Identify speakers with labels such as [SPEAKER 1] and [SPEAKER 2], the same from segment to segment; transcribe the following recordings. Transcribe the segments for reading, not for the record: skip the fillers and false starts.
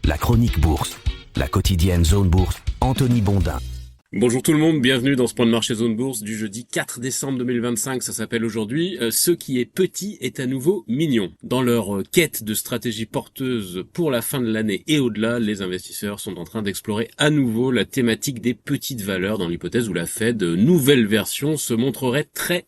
[SPEAKER 1] La chronique bourse, la quotidienne Zone Bourse, Anthony Bondin.
[SPEAKER 2] Bonjour tout le monde, bienvenue dans ce point de marché Zone Bourse du jeudi 4 décembre 2025, ça s'appelle aujourd'hui « Ce qui est petit est à nouveau mignon ». Dans leur quête de stratégie porteuse pour la fin de l'année et au-delà, les investisseurs sont en train d'explorer à nouveau la thématique des petites valeurs dans l'hypothèse où la Fed, nouvelle version, se montrerait très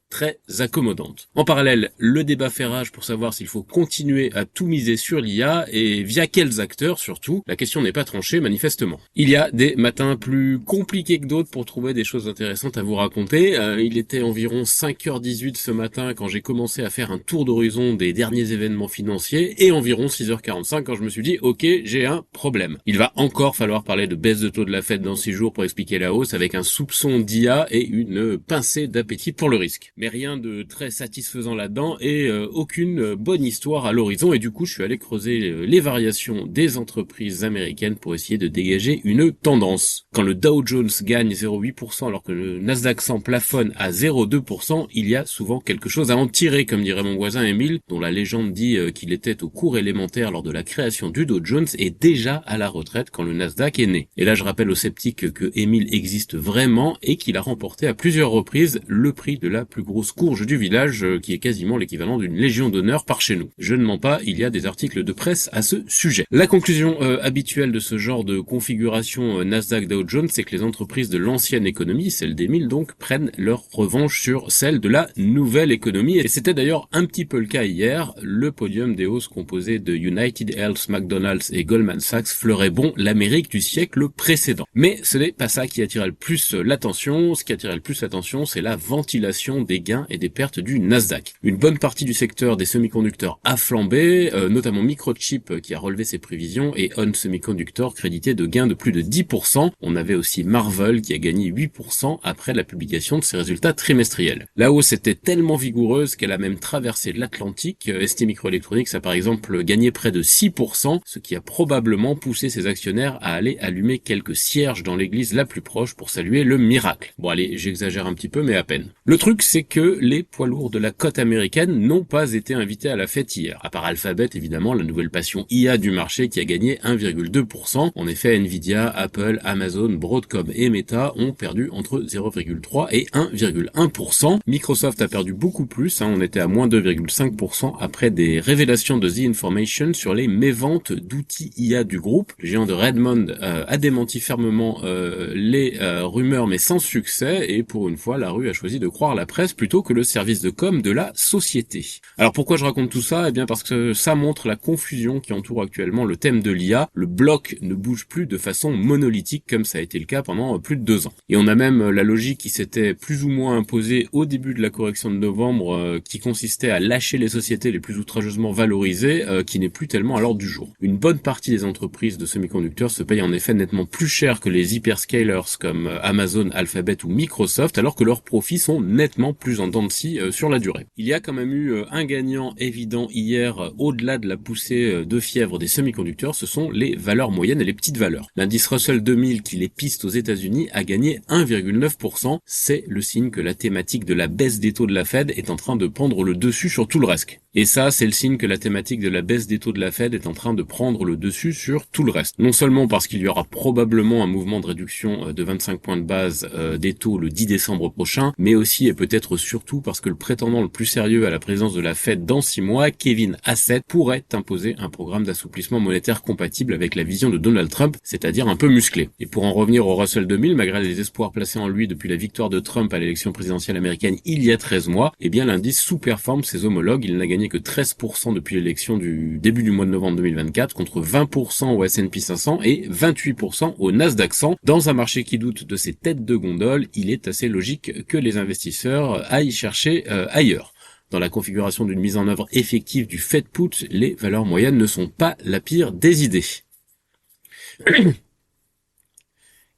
[SPEAKER 2] accommodante. En parallèle, le débat fait rage pour savoir s'il faut continuer à tout miser sur l'IA et via quels acteurs surtout, la question n'est pas tranchée manifestement. Il y a des matins plus compliqués que d'autres pour trouver des choses intéressantes à vous raconter. Il était environ 5h18 ce matin quand j'ai commencé à faire un tour d'horizon des derniers événements financiers et environ 6h45 quand je me suis dit « Ok, j'ai un problème ». Il va encore falloir parler de baisse de taux de la Fed dans 6 jours pour expliquer la hausse avec un soupçon d'IA et une pincée d'appétit pour le risque. Mais rien de très satisfaisant là-dedans et aucune bonne histoire à l'horizon et du coup je suis allé creuser les variations des entreprises américaines pour essayer de dégager une tendance. Quand le Dow Jones gagne 0,8% alors que le Nasdaq 100 plafonne à 0,2%, il y a souvent quelque chose à en tirer, comme dirait mon voisin Émile, dont la légende dit qu'il était au cours élémentaire lors de la création du Dow Jones et déjà à la retraite quand le Nasdaq est né. Et là je rappelle aux sceptiques que Émile existe vraiment et qu'il a remporté à plusieurs reprises le prix de la plus grosse courge du village, qui est quasiment l'équivalent d'une légion d'honneur par chez nous. Je ne mens pas, il y a des articles de presse à ce sujet. La conclusion habituelle de ce genre de configuration Nasdaq-Dow Jones, c'est que les entreprises de l'ancienne économie, celle des 1000 donc, prennent leur revanche sur celle de la nouvelle économie. Et c'était d'ailleurs un petit peu le cas hier. Le podium des hausses composé de United Health, McDonald's et Goldman Sachs fleurait bon l'Amérique du siècle précédent. Mais ce n'est pas ça qui attirait le plus l'attention. Ce qui attirait le plus l'attention, c'est la ventilation des gains et des pertes du Nasdaq. Une bonne partie du secteur des semi-conducteurs a flambé, notamment Microchip qui a relevé ses prévisions et On Semiconductor crédité de gains de plus de 10%. On avait aussi Marvell qui a gagné 8% après la publication de ses résultats trimestriels. La hausse était tellement vigoureuse qu'elle a même traversé l'Atlantique. STMicroelectronics a par exemple gagné près de 6%, ce qui a probablement poussé ses actionnaires à aller allumer quelques cierges dans l'église la plus proche pour saluer le miracle. Bon allez, j'exagère un petit peu mais à peine. Le truc c'est que les poids lourds de la cote américaine n'ont pas été invités à la fête hier. À part Alphabet évidemment, la nouvelle passion IA du marché qui a gagné 1,2%. En effet, Nvidia, Apple, Amazon, Broadcom et Meta ont perdu entre 0,3 et 1,1%. Microsoft a perdu beaucoup plus, on était à moins 2,5% après des révélations de The Information sur les méventes d'outils IA du groupe. Le géant de Redmond a démenti fermement les rumeurs mais sans succès et pour une fois la rue a choisi de croire la presse plutôt que le service de com de la société. Alors pourquoi je raconte tout ça ? Eh bien parce que ça montre la confusion qui entoure actuellement le thème de l'IA. Le bloc ne bouge plus de façon monolithique comme ça a été le cas pendant plus de 2 ans. Et on a même la logique qui s'était plus ou moins imposée au début de la correction de novembre qui consistait à lâcher les sociétés les plus outrageusement valorisées qui n'est plus tellement à l'ordre du jour. Une bonne partie des entreprises de semi-conducteurs se payent en effet nettement plus cher que les hyperscalers comme Amazon, Alphabet ou Microsoft alors que leurs profits sont nettement plus en dents de scie sur la durée. Il y a quand même eu un gagnant évident hier au-delà de la poussée de fièvre des semi-conducteurs, ce sont les valeurs moyennes et les petites valeurs. L'indice Russell 2000 qui les piste aux États-Unis a gagné 1,9%. C'est le signe que la thématique de la baisse des taux de la Fed est en train de prendre le dessus sur tout le reste. Et ça, c'est le signe que la thématique de la baisse des taux de la Fed est en train de prendre le dessus sur tout le reste. Non seulement parce qu'il y aura probablement un mouvement de réduction de 25 points de base des taux le 10 décembre prochain, mais aussi et peut-être surtout parce que le prétendant le plus sérieux à la présidence de la Fed dans 6 mois, Kevin Hassett, pourrait imposer un programme d'assouplissement monétaire compatible avec la vision de Donald Trump, c'est-à-dire un peu musclé. Et pour en revenir au Russell 2000, malgré les espoirs placés en lui depuis la victoire de Trump à l'élection présidentielle américaine il y a 13 mois, eh bien l'indice sous-performe ses homologues, il n'a gagné que 13% depuis l'élection du début du mois de novembre 2024 contre 20% au S&P 500 et 28% au Nasdaq 100. Dans un marché qui doute de ses têtes de gondole, il est assez logique que les investisseurs aillent chercher ailleurs. Dans la configuration d'une mise en œuvre effective du Fed Put, les valeurs moyennes ne sont pas la pire des idées.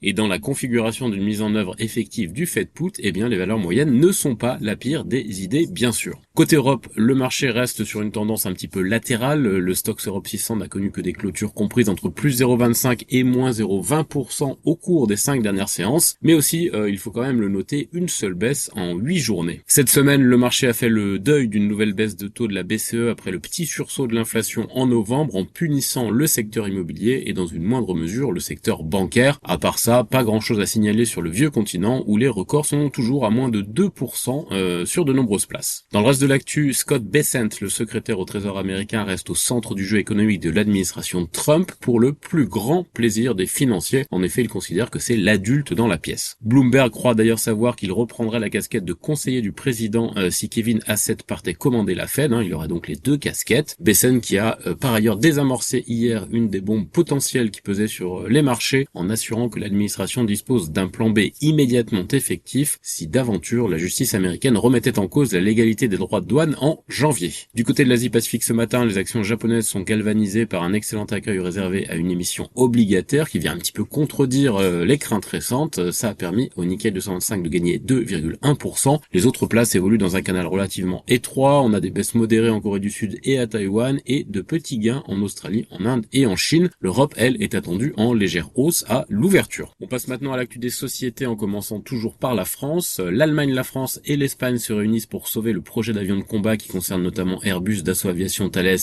[SPEAKER 2] Et dans la configuration d'une mise en œuvre effective du Fed Put, eh bien les valeurs moyennes ne sont pas la pire des idées, bien sûr. Côté Europe, le marché reste sur une tendance un petit peu latérale. Le Stoxx Europe 600 n'a connu que des clôtures comprises entre plus 0,25 et moins 0,20% au cours des 5 dernières séances. Mais aussi, il faut quand même le noter, une seule baisse en 8 journées. Cette semaine, le marché a fait le deuil d'une nouvelle baisse de taux de la BCE après le petit sursaut de l'inflation en novembre en punissant le secteur immobilier et dans une moindre mesure le secteur bancaire. À part ça, pas grand chose à signaler sur le vieux continent où les records sont toujours à moins de 2% sur de nombreuses places. Dans le reste de l'actu, Scott Bessent, le secrétaire au Trésor américain, reste au centre du jeu économique de l'administration Trump pour le plus grand plaisir des financiers. En effet, il considère que c'est l'adulte dans la pièce. Bloomberg croit d'ailleurs savoir qu'il reprendrait la casquette de conseiller du président si Kevin Hassett partait commander la Fed. Il aura donc les deux casquettes. Bessent qui a par ailleurs désamorcé hier une des bombes potentielles qui pesaient sur les marchés en assurant que l'administration dispose d'un plan B immédiatement effectif si d'aventure la justice américaine remettait en cause la légalité des droits de douane en janvier. Du côté de l'Asie-Pacifique ce matin, les actions japonaises sont galvanisées par un excellent accueil réservé à une émission obligataire qui vient un petit peu contredire les craintes récentes. Ça a permis au Nikkei 225 de gagner 2,1%. Les autres places évoluent dans un canal relativement étroit. On a des baisses modérées en Corée du Sud et à Taïwan et de petits gains en Australie, en Inde et en Chine. L'Europe, elle, est attendue en légère hausse à l'ouverture. On passe maintenant à l'actu des sociétés en commençant toujours par la France. L'Allemagne, la France et l'Espagne se réunissent pour sauver le projet d'avion de combat qui concerne notamment Airbus, Dassault Aviation, Thales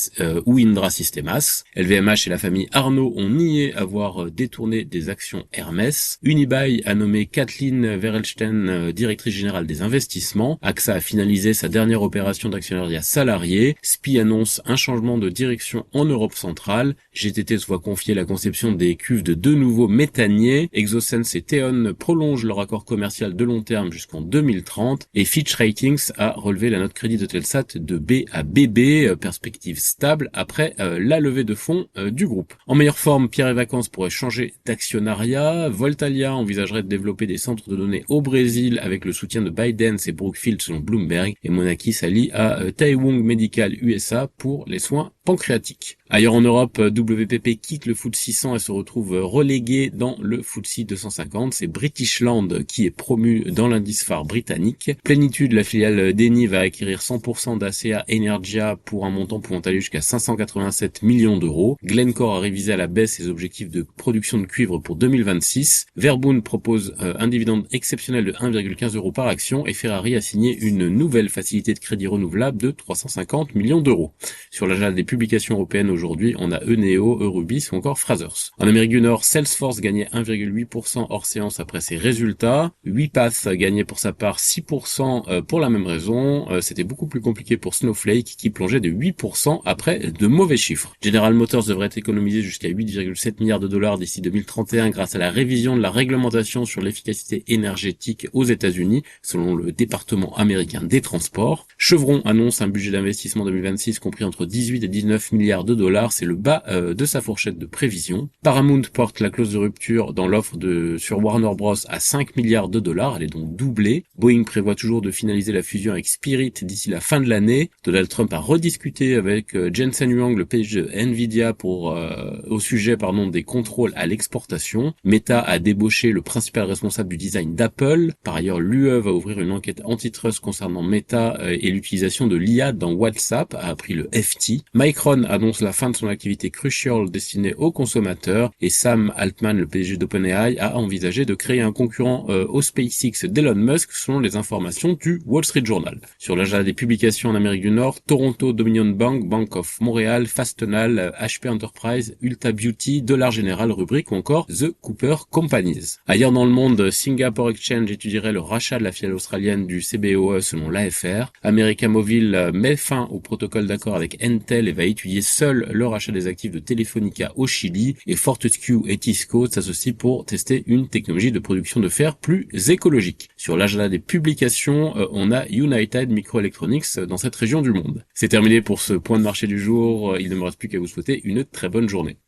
[SPEAKER 2] ou Indra Systemas. LVMH et la famille Arnault ont nié avoir détourné des actions Hermès. Unibail a nommé Kathleen Verhelsten directrice générale des investissements. AXA a finalisé sa dernière opération d'actionnariat salarié. SPIE annonce un changement de direction en Europe centrale. GTT se voit confier la conception des cuves de deux nouveaux méthaniers. Exosense et Theon prolongent leur accord commercial de long terme jusqu'en 2030. Et Fitch Ratings a relevé la note crédit de Telsat de B à BB, perspective stable après la levée de fonds du groupe. En meilleure forme, Pierre et Vacances pourrait changer d'actionnariat. Voltalia envisagerait de développer des centres de données au Brésil avec le soutien de ByteDance et Brookfield selon Bloomberg. Et Monaki s'allie à Taewong Medical USA pour les soins pancréatiques. Ailleurs en Europe, WPP quitte le FTSE 600 et se retrouve relégué dans le FTSE 250. C'est British Land qui est promu dans l'indice phare britannique. Plénitude, la filiale d'Eni va acquérir 100% d'ACEA Energia pour un montant pouvant aller jusqu'à 587 millions d'euros. Glencore a révisé à la baisse ses objectifs de production de cuivre pour 2026. Verbund propose un dividende exceptionnel de 1,15 € par action et Ferrari a signé une nouvelle facilité de crédit renouvelable de 350 millions d'euros. Sur l'agenda des publications européennes aujourd'hui, on a Eneo, Eurubis ou encore Frasers. En Amérique du Nord, Salesforce gagnait 1,8% hors séance après ses résultats. 8path gagnait pour sa part 6% pour la même raison. C'était beaucoup plus compliqué pour Snowflake qui plongeait de 8% après de mauvais chiffres. General Motors devrait économiser jusqu'à 8,7 milliards de dollars d'ici 2031 grâce à la révision de la réglementation sur l'efficacité énergétique aux États-Unis, selon le département américain des transports. Chevron annonce un budget d'investissement 2026 compris entre 18 et 19 milliards de dollars, c'est le bas de sa fourchette de prévision. Paramount porte la clause de rupture dans l'offre sur Warner Bros à 5 milliards de dollars, elle est donc doublée. Boeing prévoit toujours de finaliser la fusion avec Spirit d'ici la fin de l'année. Donald Trump a rediscuté avec Jensen Huang, le PDG de Nvidia, au sujet des contrôles à l'exportation. Meta a débauché le principal responsable du design d'Apple. Par ailleurs, l'UE va ouvrir une enquête antitrust concernant Meta et l'utilisation de l'IA dans WhatsApp, a appris le FT. Micron annonce la fin de son activité Crucial destinée aux consommateurs et Sam Altman, le PDG d'OpenAI, a envisagé de créer un concurrent au SpaceX d'Elon Musk selon les informations du Wall Street Journal. Sur l'agenda des publications en Amérique du Nord, Toronto Dominion Bank, Bank of Montreal, Fastenal, HP Enterprise, Ulta Beauty, Dollar General, Rubrik ou encore The Cooper Companies. Ailleurs dans le monde, Singapore Exchange étudierait le rachat de la filiale australienne du CBOE selon l'AFR. America Mobile met fin au protocole d'accord avec Intel et va étudier seul le rachat des actifs de Telefonica au Chili. Et Fortescue et Tisco s'associent pour tester une technologie de production de fer plus écologique. Sur l'agenda des publications, on a United Microelectronics dans cette région du monde. C'est terminé pour ce point de marché du jour. Il ne me reste plus qu'à vous souhaiter une très bonne journée.